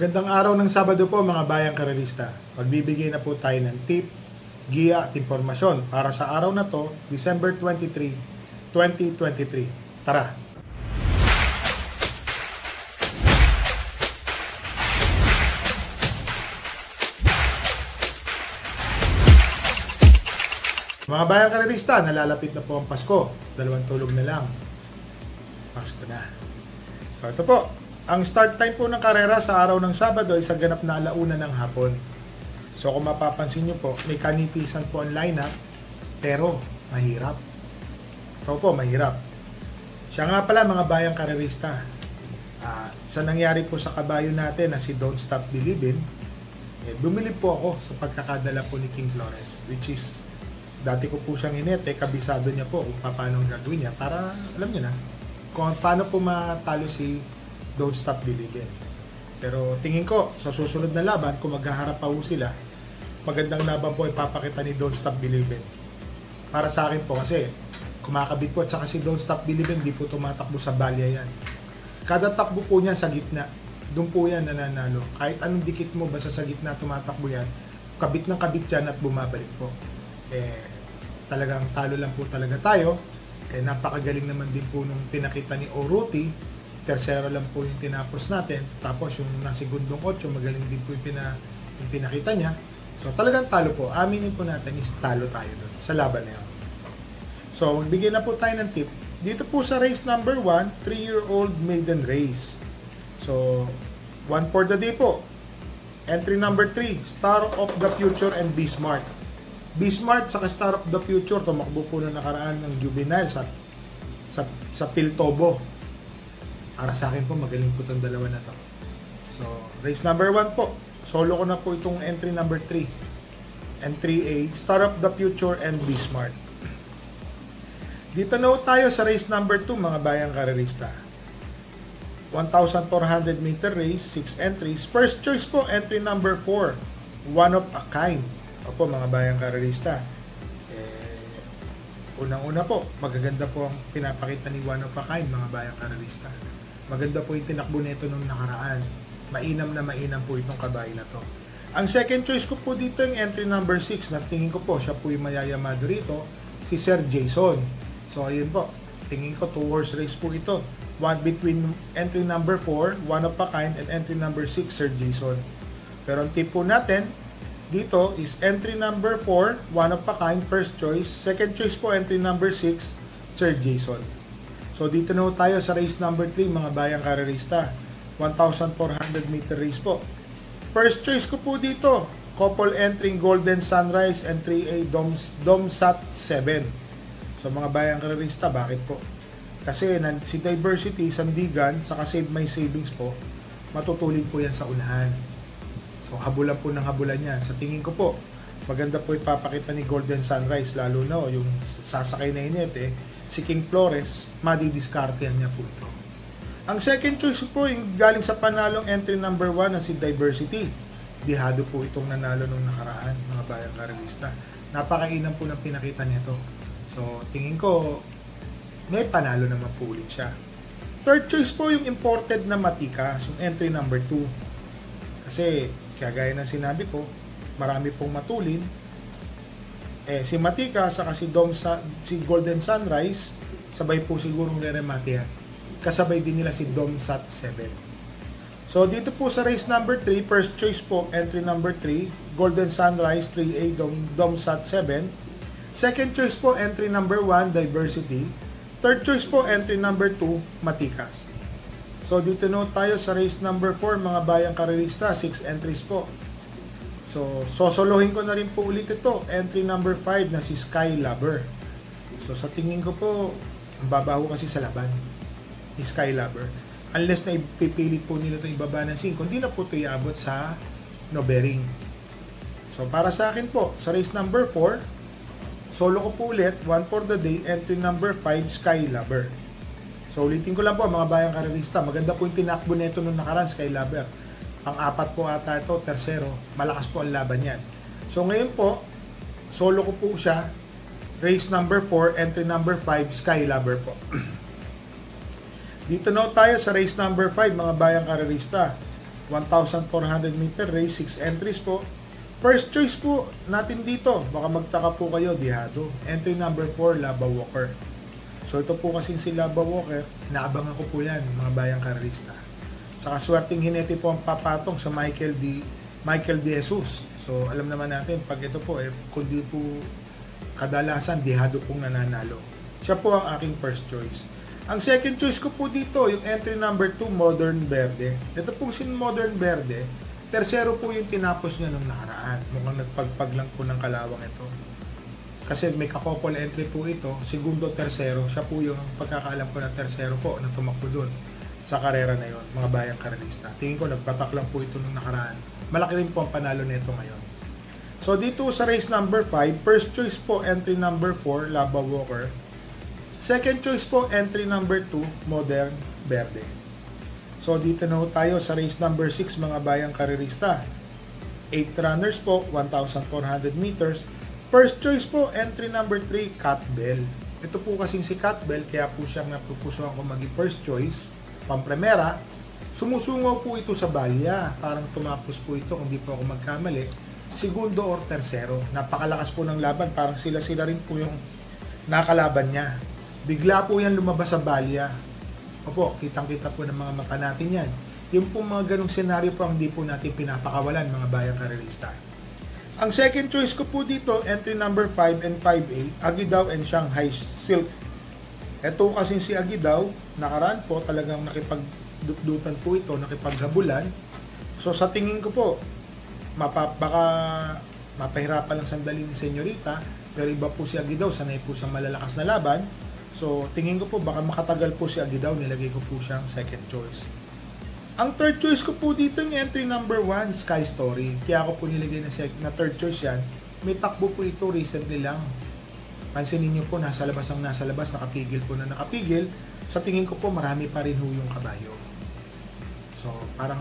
Magandang araw ng Sabado po mga bayang karerista. Magbibigay na po tayo ng tip, giya at impormasyon para sa araw na to, December 23, 2023. Tara! Mga bayang karerista, nalalapit na po ang Pasko. 2 tulog na lang. Pasko na. So ito po, ang start time po ng karera sa araw ng Sabado ay sa ganap na 1:00 ng hapon. So kung mapapansin nyo po, may kanipisan po ang lineup, pero mahirap. So po, mahirap. Siya nga pala mga bayang karerista. Sa nangyari po sa kabayo natin na si Don't Stop Believin', bumili po ako sa pagkakadala po ni King Flores, which is dati ko po siyang inete, kabisado niya po kung paano ang gagawin niya para alam niyo na kung paano po matalo si Don't Stop Believin'. Pero tingin ko sa susunod na laban, kung maghaharap pa po sila, magandang laban po ipapakita ni Don't Stop Believin'. Para sa akin po kasi kumakabit po at saka si Don't Stop Believin' di po tumatakbo sa balya yan. Kada takbo po niyan sa gitna, doon po yan nananalo. Kahit anong dikit mo, basta sa gitna tumatakbo yan, kabit ng kabit yan at bumabalik po. Talagang talo lang po talaga tayo. Napakagaling naman din po nung pinakita ni Oruti. Tercero lang po yung tinapos natin. Tapos yung nasigundong 8, magaling din po yung pinakita niya. So talagang talo po. Aminin po natin is talo tayo doon sa laban na yun. So magbigay na po tayo ng tip. Dito po sa race number 1, 3-year-old maiden race. So 1 for the day po. Entry number 3, Star of the Future and Be Smart. Be Smart sa Star of the Future, tumakbo po na nakaraan ng juvenile sa Piltobo. Para sa akin po, magaling po itong dalawa na to. So, race number 1 po. Solo ko na po itong entry number 3. And 3A, Star of the Future and Be Smart. Dito na tayo sa race number 2, mga bayang karerista. 1,400 meter race, 6 entries. First choice po, entry number 4, One of a Kind. Opo mga bayang karerista, unang-una po, magaganda po ang pinapakita ni One of a Kind mga bayang karerista. Maganda po yung tinakbo nito nung nakaraan. Mainam na mainam po itong kabayo na to. Ang second choice ko po dito yung entry number 6 na tingin ko po siya po yung mayayamado rito, si Sir Jason. So ayun po, tingin ko 2-horse race po ito. One between entry number 4, One of a Kind, and entry number 6, Sir Jason. Pero ang tip po natin dito is entry number 4, One of a Kind, first choice. Second choice po, entry number 6, Sir Jason. So dito na tayo sa race number 3, mga bayang karerista. 1,400 meter race po. First choice ko po dito, couple entering Golden Sunrise and 3A Domsat 7. So mga bayang karerista, bakit po? Kasi si Diversity, Sandigan, saka Save My Savings po, matutulid po yan sa unahan. So, habulan po ng habulan niya. Sa tingin ko po, maganda po ipapakita ni Golden Sunrise, lalo na yung sasakay na init si King Flores, madidiskartehan niya po ito. Ang second choice po, yung galing sa panalong entry number 1 na si Diversity. Dihado po itong nanalo nung nakaraan, mga bayang karerista. Napakainam po ng pinakita nito. So, tingin ko, may panalo naman po ulit siya. Third choice po yung imported na Matikas, yung entry number 2. Kasi, kaya gaya ng sinabi ko, marami pong matulin. Si Matika saka si Golden Sunrise, sabay po sigurong re-remate yan. Kasabay din nila si Domsat 7. So dito po sa race number 3, first choice po, entry number 3, Golden Sunrise 3A Domsat 7. Second choice po, entry number 1, Diversity. Third choice po, entry number 2, Matikas. So dito na tayo sa race number 4, mga bayang karerista, 6 entries po. So sosolohin ko na rin po ulit ito, entry number 5 na si Sky Lover. So sa tingin ko po, ang babaho kasi sa laban ni Sky Lover. Unless na ipipilit po nila itong ibaba ng 5, hindi na po ito iabot sa no bearing. So para sa akin po, sa race number 4, solo ko po ulit, 1 for the day, entry number 5, Sky Lover. So ulitin ko lang po mga bayang karerista, maganda po yung tinakbo nito nung nakaraan, Sky Lover. Ang 4 po ata ito, tercero, malakas po ang laban yan. So ngayon po, solo ko po siya, race number 4, entry number 5, Sky Lover po. Dito na tayo sa race number 5, mga bayang karerista. 1,400 meter race, 6 entries po. First choice po natin dito, baka magtaka po kayo, Dihado. Entry number 4, Lava Walker. So ito po kasing si Lava Walker, naabangan ko po yan, mga bayang karerista. Saka swerteng hinete po ang papatong sa Michael De Jesus. So alam naman natin, pag ito po, kundi po kadalasan, Dihado pong nananalo. Siya po ang aking first choice. Ang second choice ko po dito, yung entry number 2, Modern Verde. Ito pong si Modern Verde, tersero po yung tinapos niya nung nakaraan. Mukhang nagpagpag lang po ng kalawang ito. Kasi may kakopol entry po ito, segundo, tersero. Siya po yung pagkakaalam ko na tersero po na tumakbo dun sa karera na yon, mga bayang karerista. Tingin ko nagpatak lang po ito nung nakaraan. Malaki rin po ang panalo nito ngayon. So dito sa race number 5, first choice po entry number 4, Lava Walker. Second choice po, entry number 2, Modern Verde. So, dito na tayo sa race number 6, mga bayang karerista. 8 runners po, 1,400 meters. First choice po, entry number 3, Cat Bell. Ito po kasing si Cat Bell, kaya po siyang napupusuan ko maging first choice, pampremera. Sumusungaw po ito sa balya. Parang tumapos po ito, kung di po ako magkamali. Segundo or tersero. Napakalakas po ng laban. Parang sila-sila rin po yung nakalaban niya. Bigla po yan lumabas sa balya. Opo, kitang-kita po ng mga mata natin yan. Yung po mga ganong senaryo po ang di po natin pinapakawalan, mga bayang karerista. Ang second choice ko po dito, entry number 5 and 5A, Agidao and Shanghai Silk. Ito kasi si Agidao, nakaraan po talagang nakipagdutan po ito, nakipaghabulan. So sa tingin ko po, baka mapahirapan lang sandali ni Senyorita, pero iba po si Agidao, sanay po sa malalakas na laban. So, tingin ko po, baka makatagal po si Agidao, nilagay ko po siyang second choice. Ang third choice ko po dito yung entry number 1, Sky Story. Kaya ako po nilagay na third choice yan. May takbo po ito recently lang. Pansinin niyo po, nasa labas, nakapigil po na nakapigil. Sa tingin ko po, marami pa rin ho yung kabayo. So, parang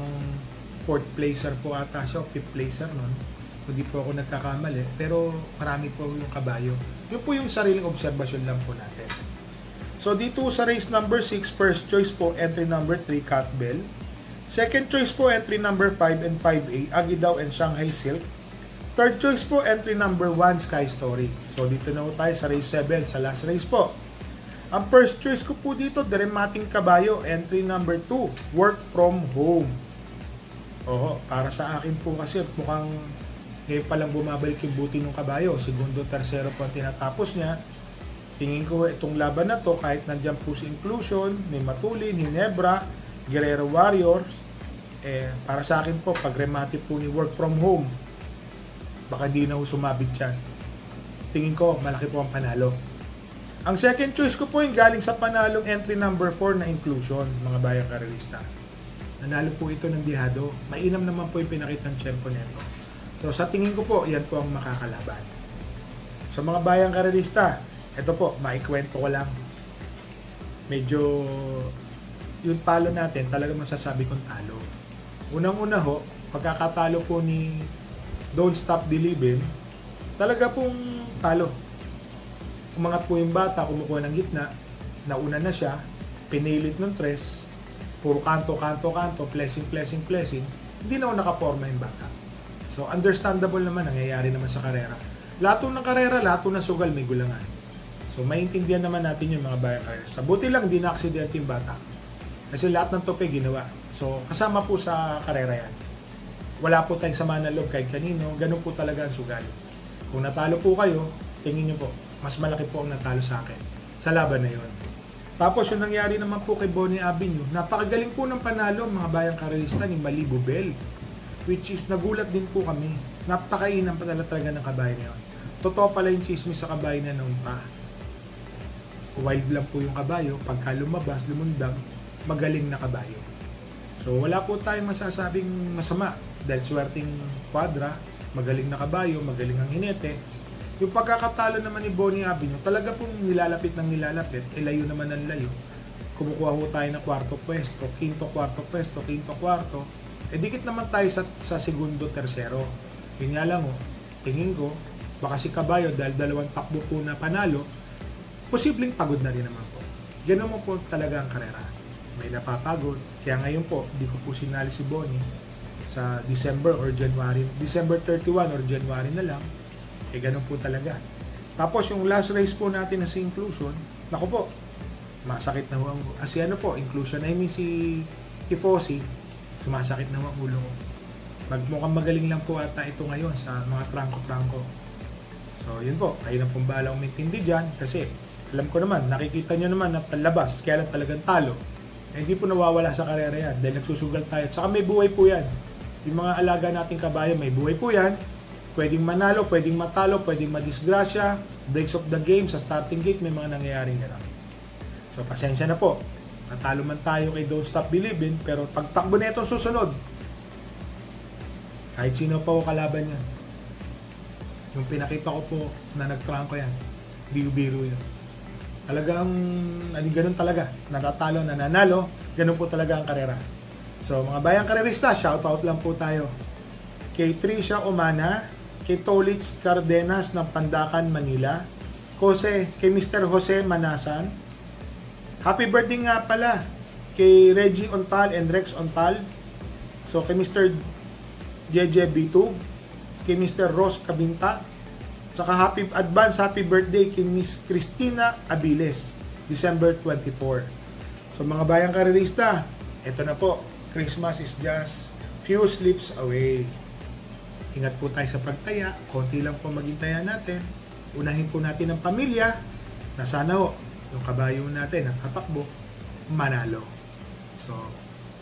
fourth placer po ata siya, fifth placer nun. Hindi po ako nagkakamali, pero marami po yung kabayo. Yun po yung sariling obserbasyon lang po natin. So, dito sa race number 6, first choice po, entry number 3, Cat Bell. Second choice po, entry number 5 and 5A, Agidao and Shanghai Silk. Third choice po, entry number 1, Sky Story. So, dito na po tayo sa race 7, sa last race po. Ang first choice ko po dito, Deremating Kabayo, entry number 2, Work From Home. Oo, para sa akin po kasi mukhang ngayon palang bumabalik yung buti ng kabayo. Segundo, tersero po ang tinatapos niya. Tingin ko itong laban na to, kahit nandiyan po si Inclusion, may Matulin, Hinebra, Guerrero Warriors, para sa akin po, pag remate po ni Work From Home, baka di na ho sumabit yan. Tingin ko, malaki po ang panalo. Ang second choice ko po yung galing sa panalong entry number 4 na Inclusion, mga bayang karerista. Nanalo po ito ng Dihado. Mainam naman po yung pinakitang tiyempo nito. So sa tingin ko po, yan po ang makakalaban. So mga bayang karerista, ito po, maikwento ko lang. Medyo yung talo natin, talaga masasabi kong talo. Unang-una ho, pagkakatalo po ni Don't Stop Believin', talaga pong talo. Umangat po yung bata, kumukuha ng gitna, nauna na siya, pinilit ng tres, puro kanto, blessing, hindi na ako nakaporma yung bata. So, understandable naman, nangyayari naman sa karera. Lato ng karera, lato ng sugal, may gulangan. So, maintindihan naman natin yung mga bayang karera. Sa buti lang, hindi na-aksidente yung bata. Kasi lahat ng tope ginawa. So, kasama po sa karera yan. Wala po tayong sama ng loob kahit kanino, ganun po talaga ang sugal. Kung natalo po kayo, tingin nyo po, mas malaki po ang natalo sa akin sa laban na yun. Tapos yung nangyari naman po kay Bonnie Avenue, napakagaling po ng panalo mga bayang karerista ni Malibu Bell, which is nagulat din po kami. Napakainam pa talaga ng kabayo na yun. Totoo pala yung chismis sa kabayo na noon pa. Wild lang po yung kabayo, pagka lumabas, lumundang, magaling na kabayo. So wala po tayong masasabing masama dahil swerting kwadra, magaling na kabayo, magaling ang hinete. Yung pagkakatalo naman ni Bonnie Avenue, talaga pong nilalapit ng nilalapit, layo naman ang layo. Kumukuha ho tayo ng kwarto pwesto, quinto kwarto. Dikit naman tayo sa segundo, tersero. Yun nga lang ho, tingin ko, baka si kabayo dahil dalawang takbo po na panalo, posibleng pagod na rin naman po. Ganun mo po talaga ang karera. May napapagod. Kaya ngayon po, di ko po sinali si Bonnie. sa December or January, December 31 or January na lang, ganun po talaga. Tapos yung last race po natin na si inclusion, naku po, masakit na ang inclusion, I mean si Tifosi, sumasakit na ang ulo ko. Mukhang magaling lang po ata ito ngayon sa mga trangko-trangko. So yun po, kayo na pong bahala umintindi dyan kasi alam ko naman, nakikita nyo naman na palabas, kaya lang talagang talo. Hindi po nawawala sa karera yan dahil nagsusugal tayo. At saka may buhay po yan. Yung mga alaga nating kabayan, may buhay po yan. Pwedeng manalo, pwedeng matalo, pwedeng madisgrasya. Breaks of the game, sa starting gate, may mga nangyayaring gano'n. So pasensya na po. Natalo man tayo kay Don't Stop Believin', pero pagtakbo na itong susunod, kahit sino pa o kalaban yan. Yung pinakita ko po na nagtrangko yan, hindi biro yan. Talagang, ganun talaga. Natatalo, nananalo, ganun po talaga ang karera. So, mga bayang karerista, shoutout lang po tayo. Kay Tricia Omana, kay Tolitz Cardenas ng Pandacan, Manila, kay Mr. Jose Manasan. Happy birthday nga pala kay Reggie Ontal and Rex Ontal. So, kay Mr. Jeje Bitug, kay Mr. Ross Cabinta, saka happy birthday kay Miss Cristina Abiles, December 24. So mga bayang karerista, eto na po, Christmas is just few sleeps away. Ingat po tayo sa pagtaya, konti lang po maghintaya natin. Unahin po natin ang pamilya, na sana ho, yung kabayo natin, ang tatakbo, manalo. So,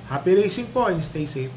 happy racing po and stay safe.